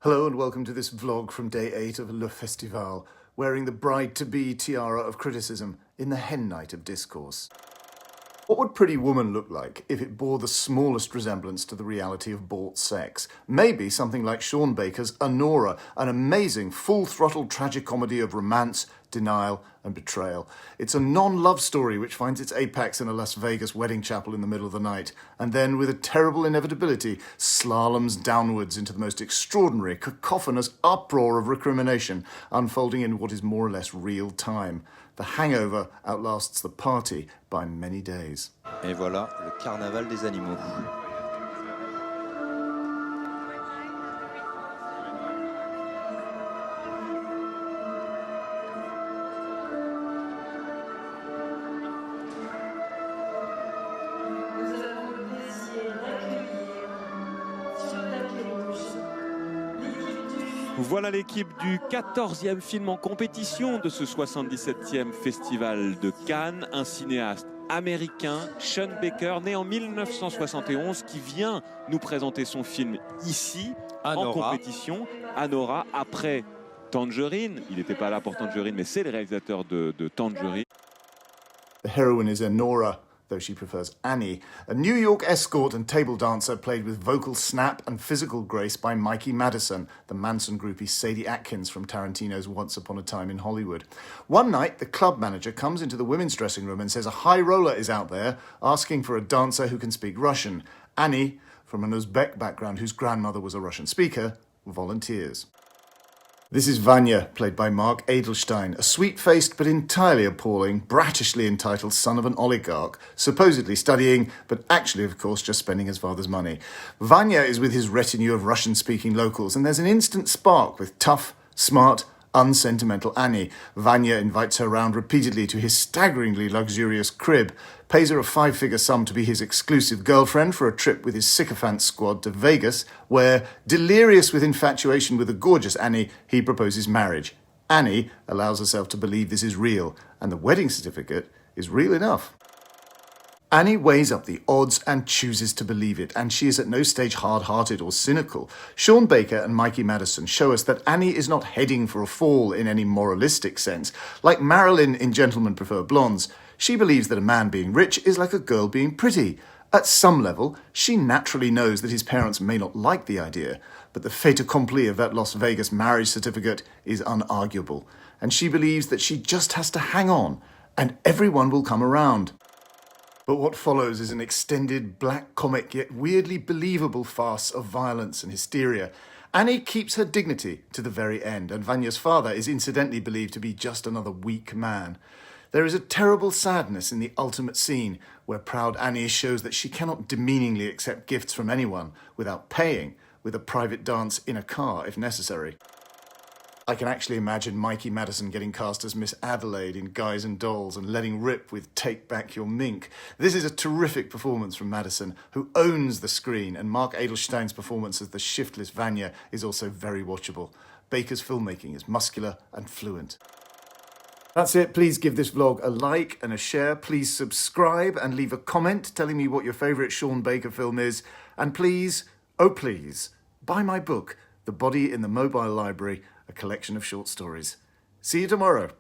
Hello and welcome to this vlog from day 8 of Le Festival, wearing the bride-to-be tiara of criticism in the hen night of discourse. What would Pretty Woman look like if it bore the smallest resemblance to the reality of bought sex? Maybe something like Sean Baker's Honora, an amazing full-throttle tragicomedy of romance, denial and betrayal. It's a non-love story which finds its apex in a Las Vegas wedding chapel in the middle of the night, and then, with a terrible inevitability, slaloms downwards into the most extraordinary, cacophonous uproar of recrimination, unfolding in what is more or less real time. The hangover outlasts the party by many days. Et voilà, le carnaval des animaux. Voilà l'équipe du 14e film en compétition de ce 77e festival de Cannes, un cinéaste américain, Sean Baker, né en 1971, qui vient nous présenter son film ici, en compétition, Honora, après Tangerine. Il n'était pas là pour Tangerine, mais c'est le réalisateur de Tangerine. The heroine is Honora, though she prefers Annie, a New York escort and table dancer played with vocal snap and physical grace by Mikey Madison, the Manson groupie Sadie Atkins from Tarantino's Once Upon a Time in Hollywood. One night, the club manager comes into the women's dressing room and says a high roller is out there asking for a dancer who can speak Russian. Annie, from an Uzbek background whose grandmother was a Russian speaker, volunteers. This is Vanya, played by Mark Edelstein, a sweet-faced but entirely appalling, bratishly entitled son of an oligarch, supposedly studying, but actually, of course, just spending his father's money. Vanya is with his retinue of Russian-speaking locals, and there's an instant spark with tough, smart, unsentimental Annie. Vanya invites her round repeatedly to his staggeringly luxurious crib, pays her a 5-figure sum to be his exclusive girlfriend for a trip with his sycophant squad to Vegas, where, delirious with infatuation with the gorgeous Annie, he proposes marriage. Annie allows herself to believe this is real, and the wedding certificate is real enough. Annie weighs up the odds and chooses to believe it, and she is at no stage hard-hearted or cynical. Sean Baker and Mikey Madison show us that Annie is not heading for a fall in any moralistic sense. Like Marilyn in Gentlemen Prefer Blondes, she believes that a man being rich is like a girl being pretty. At some level, she naturally knows that his parents may not like the idea, but the fait accompli of that Las Vegas marriage certificate is unarguable, and she believes that she just has to hang on, and everyone will come around. But what follows is an extended, black comic yet weirdly believable farce of violence and hysteria. Annie keeps her dignity to the very end, and Vanya's father is incidentally believed to be just another weak man. There is a terrible sadness in the ultimate scene, where proud Annie shows that she cannot demeaningly accept gifts from anyone without paying, with a private dance in a car if necessary. I can actually imagine Mikey Madison getting cast as Miss Adelaide in Guys and Dolls and letting rip with Take Back Your Mink. This is a terrific performance from Madison, who owns the screen, and Mark Edelstein's performance as the shiftless Vanya is also very watchable. Baker's filmmaking is muscular and fluent. That's it. Please give this vlog a like and a share. Please subscribe and leave a comment telling me what your favourite Sean Baker film is. And please, oh please, buy my book, The Body in the Mobile Library, a collection of short stories. See you tomorrow.